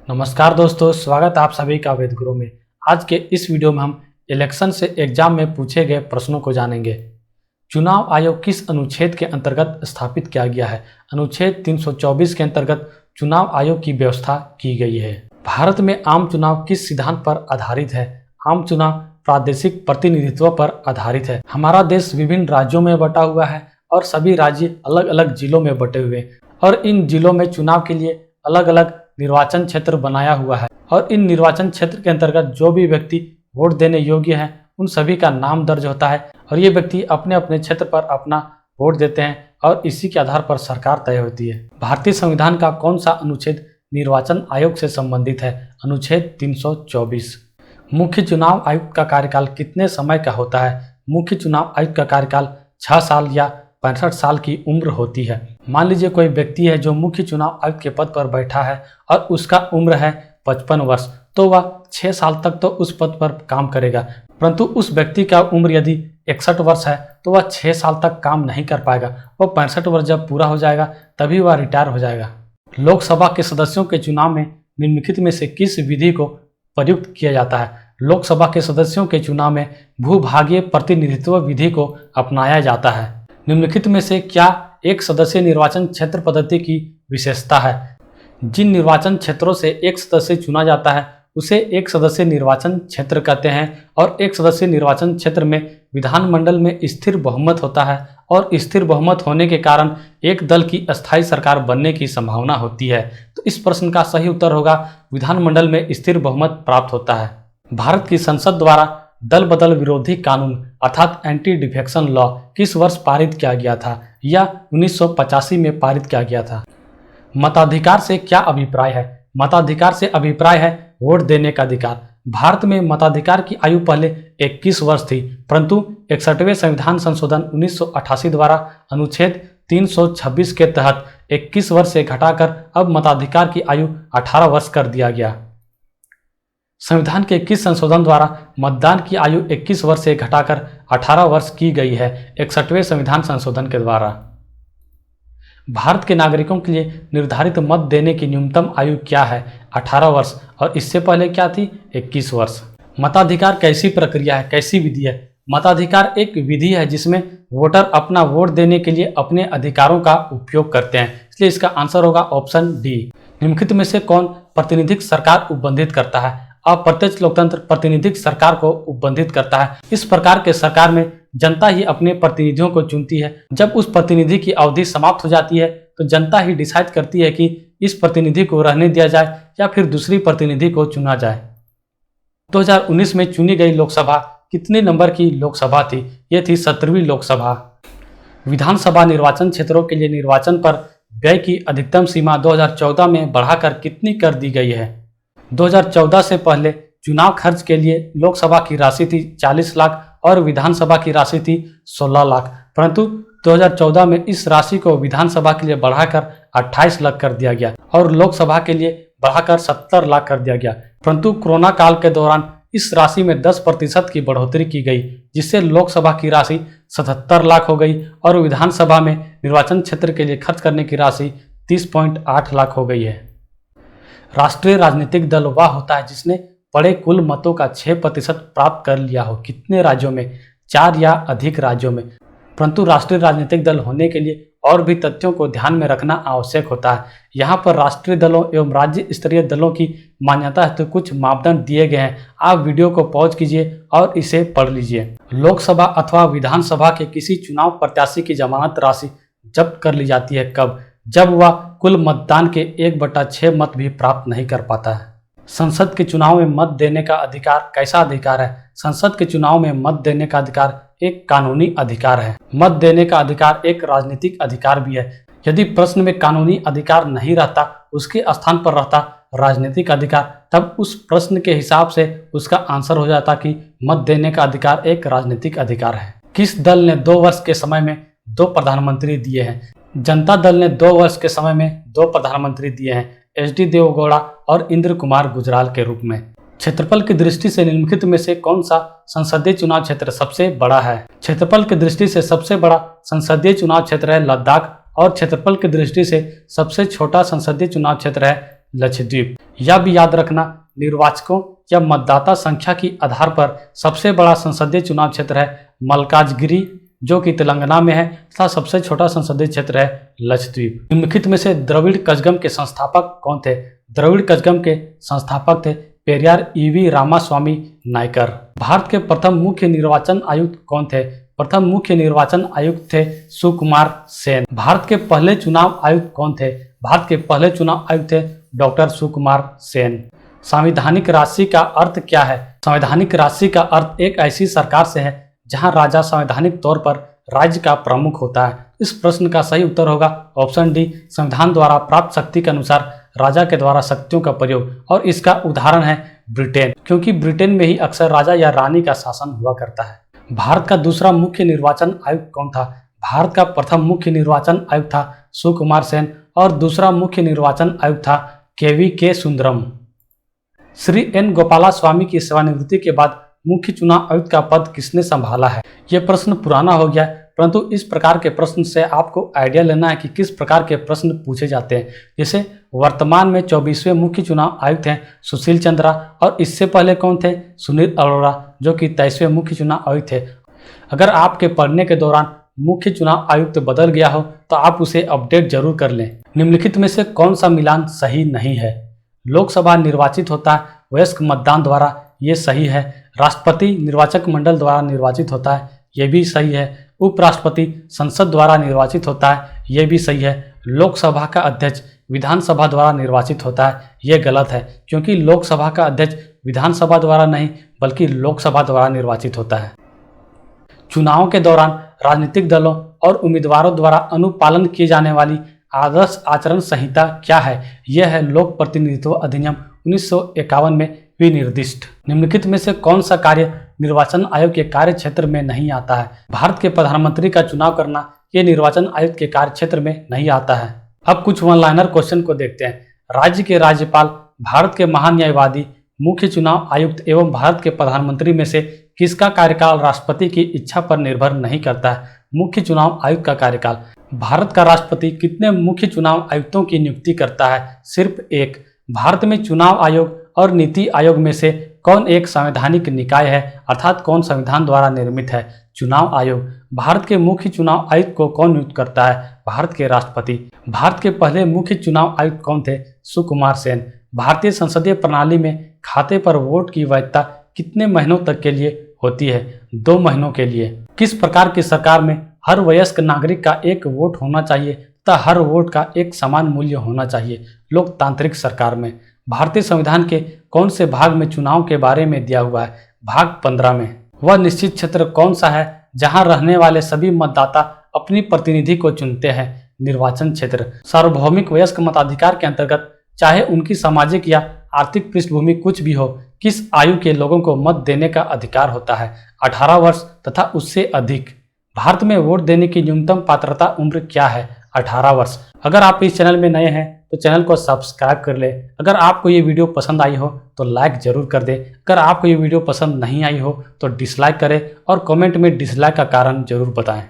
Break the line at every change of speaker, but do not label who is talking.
नमस्कार दोस्तों, स्वागत है आप सभी का वेद गुरु में। आज के इस वीडियो में हम इलेक्शन से एग्जाम में पूछे गए प्रश्नों को जानेंगे। चुनाव आयोग किस अनुच्छेद के अंतर्गत स्थापित किया गया है? अनुच्छेद 324 के अंतर्गत चुनाव आयोग की व्यवस्था की गई है। भारत में आम चुनाव किस सिद्धांत पर आधारित है? आम चुनाव प्रादेशिक प्रतिनिधित्व पर आधारित है। हमारा देश विभिन्न राज्यों में बटा हुआ है और सभी राज्य अलग अलग जिलों में बटे हुए हैं और इन जिलों में चुनाव के लिए अलग अलग निर्वाचन क्षेत्र बनाया हुआ है और इन निर्वाचन क्षेत्र के अंतर्गत जो भी व्यक्ति वोट देने योग्य हैं उन सभी का नाम दर्ज होता है और ये व्यक्ति अपने अपने क्षेत्र पर अपना वोट देते हैं और इसी के आधार पर सरकार तय होती है। भारतीय संविधान का कौन सा अनुच्छेद निर्वाचन आयोग से संबंधित है? अनुच्छेद 324। मुख्य चुनाव आयुक्त का कार्यकाल कितने समय का होता है? मुख्य चुनाव आयुक्त का कार्यकाल 6 साल या 65 साल की उम्र होती है। मान लीजिए कोई व्यक्ति है जो मुख्य चुनाव आयुक्त के पद पर बैठा है और उसका उम्र है 55 वर्ष, तो वह 6 साल तक तो उस पद पर काम करेगा, परंतु उस व्यक्ति का उम्र यदि 61 वर्ष है तो वह 6 साल तक काम नहीं कर पाएगा। वह 65 वर्ष जब पूरा हो जाएगा तभी वह रिटायर हो जाएगा। लोकसभा के सदस्यों के चुनाव में निम्नलिखित में से किस विधि को प्रयुक्त किया जाता है? लोकसभा के सदस्यों के चुनाव में भूभागीय प्रतिनिधित्व विधि को अपनाया जाता है। निम्नलिखित में से क्या एक सदस्यीय निर्वाचन क्षेत्र पद्धति की विशेषता है? जिन निर्वाचन क्षेत्रों से एक सदस्य चुना जाता है उसे एक सदस्यीय निर्वाचन क्षेत्र कहते हैं और एक सदस्यीय निर्वाचन क्षेत्र में विधानमंडल में स्थिर बहुमत होता है और स्थिर बहुमत होने के कारण एक दल की अस्थायी सरकार बनने की संभावना होती है। तो इस प्रश्न का सही उत्तर होगा विधानमंडल में स्थिर बहुमत प्राप्त होता है। भारत की संसद द्वारा दल बदल विरोधी कानून अर्थात एंटी डिफेक्शन लॉ किस वर्ष पारित किया गया था? या 1985 में पारित किया गया था। मताधिकार से क्या अभिप्राय है? मताधिकार से अभिप्राय है वोट देने का अधिकार। भारत में मताधिकार की आयु पहले 21 वर्ष थी, परंतु 61वें संविधान संशोधन 1988 द्वारा अनुच्छेद 326 के तहत 21 वर्ष से घटाकर अब मताधिकार की आयु 18 वर्ष कर दिया गया। संविधान के किस संशोधन द्वारा मतदान की आयु 21 वर्ष से घटाकर 18 वर्ष की गई है? 61वें संविधान संशोधन के द्वारा। भारत के नागरिकों के लिए निर्धारित मत देने की न्यूनतम आयु क्या है? 18 वर्ष और इससे पहले क्या थी? 21 वर्ष। मताधिकार कैसी प्रक्रिया है, कैसी विधि है? मताधिकार एक विधि है जिसमें वोटर अपना वोट देने के लिए अपने अधिकारों का उपयोग करते हैं, इसलिए इसका आंसर होगा ऑप्शन डी। निम्नलिखित में से कौन प्रातिनिधिक सरकार उपबंधित करता है? अप्रत्यक्ष लोकतंत्र प्रातिनिधिक सरकार को उपबंधित करता है। इस प्रकार के सरकार में जनता ही अपने प्रतिनिधियों को चुनती है। जब उस प्रतिनिधि की अवधि समाप्त हो जाती है तो जनता ही डिसाइड करती है कि इस प्रतिनिधि को रहने दिया जाए या फिर दूसरी प्रतिनिधि को चुना जाए। 2019 में चुनी गई लोकसभा कितने नंबर की लोकसभा थी? ये थी 17वीं लोकसभा। विधानसभा निर्वाचन क्षेत्रों के लिए निर्वाचन पर व्यय की अधिकतम सीमा 2014 में बढ़ाकर कितनी कर दी गई है? 2014 से पहले चुनाव खर्च के लिए लोकसभा की राशि थी 40 लाख और विधानसभा की राशि थी 16 लाख, परंतु 2014 में इस राशि को विधानसभा के लिए बढ़ाकर 28 लाख कर दिया गया और लोकसभा के लिए बढ़ाकर 70 लाख कर दिया गया। परंतु कोरोना काल के दौरान इस राशि में 10% की बढ़ोतरी की गई, जिससे लोकसभा की राशि 77 लाख हो गई और विधानसभा में निर्वाचन क्षेत्र के लिए खर्च करने की राशि 30.8 लाख हो गई है। राष्ट्रीय राजनीतिक दल वह होता है जिसने पड़े कुल मतों का 6% प्राप्त कर लिया हो। कितने राज्यों में? 4 या अधिक राज्यों में। परंतु राष्ट्रीय राजनीतिक दल होने के लिए और भी तथ्यों को ध्यान में रखना आवश्यक होता है। यहाँ पर राष्ट्रीय दलों एवं राज्य स्तरीय दलों की मान्यता हेतु कुछ मापदंड दिए गए हैं। आप वीडियो को पॉज कीजिए और इसे पढ़ लीजिए। लोकसभा अथवा विधानसभा के किसी चुनाव प्रत्याशी की जमानत राशि जब्त कर ली जाती है कब? जब वह कुल मतदान के 1/6 मत भी प्राप्त नहीं कर पाता है। संसद के चुनाव में मत देने का अधिकार कैसा अधिकार है? संसद के चुनाव में मत देने का अधिकार एक कानूनी अधिकार है। मत देने का अधिकार एक राजनीतिक अधिकार भी है। यदि प्रश्न में कानूनी अधिकार नहीं रहता, उसके स्थान पर रहता राजनीतिक अधिकार, तब उस प्रश्न के हिसाब से उसका आंसर हो जाता कि मत देने का अधिकार एक राजनीतिक अधिकार है। किस दल ने 2 वर्ष के समय में 2 प्रधानमंत्री दिए हैं? जनता दल ने 2 वर्ष के समय में 2 प्रधानमंत्री दिए हैं, HD देवगौड़ा और इंद्र कुमार गुजराल के रूप में। क्षेत्रफल की दृष्टि से निम्नलिखित में से कौन सा संसदीय चुनाव क्षेत्र सबसे बड़ा है? क्षेत्रफल की दृष्टि से सबसे बड़ा संसदीय चुनाव क्षेत्र है लद्दाख और क्षेत्रफल की दृष्टि से सबसे छोटा संसदीय चुनाव क्षेत्र है लक्षद्वीप। यह भी याद रखना, निर्वाचकों या मतदाता संख्या की आधार पर सबसे बड़ा संसदीय चुनाव क्षेत्र है मल्काजगिरी जो कि तेलंगाना में है तथा सबसे छोटा संसदीय क्षेत्र है लक्षद्वीप। निम्नलिखित में से द्रविड़ कजगम के संस्थापक कौन थे? द्रविड़ कजगम के संस्थापक थे पेरियार ईवी रामास्वामी नायकर। भारत के प्रथम मुख्य निर्वाचन आयुक्त कौन थे? प्रथम मुख्य निर्वाचन आयुक्त थे सुकुमार सेन। भारत के पहले चुनाव आयुक्त कौन थे? भारत के पहले चुनाव आयुक्त थे डॉक्टर सुकुमार सेन। संवैधानिक राशि का अर्थ क्या है? संवैधानिक राशि का अर्थ एक ऐसी सरकार से है जहां राजा संवैधानिक तौर पर राज्य का प्रमुख होता है। इस प्रश्न का सही उत्तर होगा ऑप्शन डी, संविधान द्वारा प्राप्त शक्ति के अनुसार राजा के द्वारा शक्तियों का प्रयोग। और इसका उदाहरण है ब्रिटेन, क्योंकि ब्रिटेन में ही अक्सर राजा या रानी का शासन हुआ करता है। भारत का दूसरा मुख्य निर्वाचन आयुक्त कौन था? भारत का प्रथम मुख्य निर्वाचन आयुक्त था सुकुमार सेन और दूसरा मुख्य निर्वाचन आयुक्त था के सुंदरम। श्री एन गोपालास्वामी की सेवानिवृत्ति के बाद मुख्य चुनाव आयुक्त का पद किसने संभाला है? यह प्रश्न पुराना हो गया, परंतु इस प्रकार के प्रश्न से आपको आइडिया लेना है कि किस प्रकार के प्रश्न पूछे जाते हैं। जैसे वर्तमान में 24वें मुख्य चुनाव आयुक्त हैं सुशील चंद्रा और इससे पहले कौन थे? सुनील अरोड़ा जो कि 23वें मुख्य चुनाव आयुक्त थे। अगर आपके पढ़ने के दौरान मुख्य चुनाव आयुक्त बदल गया हो तो आप उसे अपडेट जरूर कर लें। निम्नलिखित में से कौन सा मिलान सही नहीं है? लोकसभा निर्वाचित होता है वयस्क मतदान द्वारा, ये सही है। राष्ट्रपति निर्वाचक मंडल द्वारा निर्वाचित होता है, ये भी सही है। उपराष्ट्रपति संसद द्वारा निर्वाचित होता है, ये भी सही है। लोकसभा का अध्यक्ष विधानसभा द्वारा निर्वाचित होता है, ये गलत है, क्योंकि लोकसभा का अध्यक्ष विधानसभा द्वारा नहीं बल्कि लोकसभा द्वारा निर्वाचित होता है। चुनाव के दौरान राजनीतिक दलों और उम्मीदवारों द्वारा अनुपालन किए जाने वाली आदर्श आचरण संहिता क्या है? यह है लोक प्रतिनिधित्व अधिनियम 1951 में विनिर्दिष्ट। निम्नलिखित में से कौन सा कार्य निर्वाचन आयोग के कार्य क्षेत्र में नहीं आता है? भारत के प्रधानमंत्री का चुनाव करना यह निर्वाचन आयुक्त के कार्य क्षेत्र में नहीं आता है। अब कुछ वन लाइनर क्वेश्चन को देखते हैं। राज्य के राज्यपाल, भारत के महान्यायवादी, मुख्य चुनाव आयुक्त एवं भारत के प्रधानमंत्री में से किसका कार्यकाल राष्ट्रपति की इच्छा पर निर्भर नहीं करता है? मुख्य चुनाव आयुक्त का कार्यकाल। भारत का राष्ट्रपति कितने मुख्य चुनाव आयुक्तों की नियुक्ति करता है? सिर्फ एक। भारत में चुनाव आयोग और नीति आयोग में से कौन एक संवैधानिक निकाय है, अर्थात कौन संविधान द्वारा निर्मित है? चुनाव आयोग। भारत के मुख्य चुनाव आयुक्त को कौन नियुक्त करता है? भारत के राष्ट्रपति। भारत के पहले मुख्य चुनाव आयुक्त कौन थे? सुकुमार सेन। भारतीय संसदीय प्रणाली में खाते पर वोट की वैधता कितने महीनों तक के लिए होती है? 2 महीनों के लिए। किस प्रकार की सरकार में हर वयस्क नागरिक का एक वोट होना चाहिए तथा हर वोट का एक समान मूल्य होना चाहिए? लोकतांत्रिक सरकार में। भारतीय संविधान के कौन से भाग में चुनाव के बारे में दिया हुआ है? भाग 15 में। वह निश्चित क्षेत्र कौन सा है जहां रहने वाले सभी मतदाता अपनी प्रतिनिधि को चुनते हैं? निर्वाचन क्षेत्र। सार्वभौमिक वयस्क मताधिकार के अंतर्गत चाहे उनकी सामाजिक या आर्थिक पृष्ठभूमि कुछ भी हो, किस आयु के लोगों को मत देने का अधिकार होता है? 18 वर्ष तथा उससे अधिक। भारत में वोट देने की न्यूनतम पात्रता उम्र क्या है? 18 वर्ष। अगर आप इस चैनल में नए हैं तो चैनल को सब्सक्राइब कर ले। अगर आपको ये वीडियो पसंद आई हो तो लाइक जरूर कर दे। अगर आपको ये वीडियो पसंद नहीं आई हो तो डिसलाइक करें और कमेंट में डिसलाइक का कारण जरूर बताएं।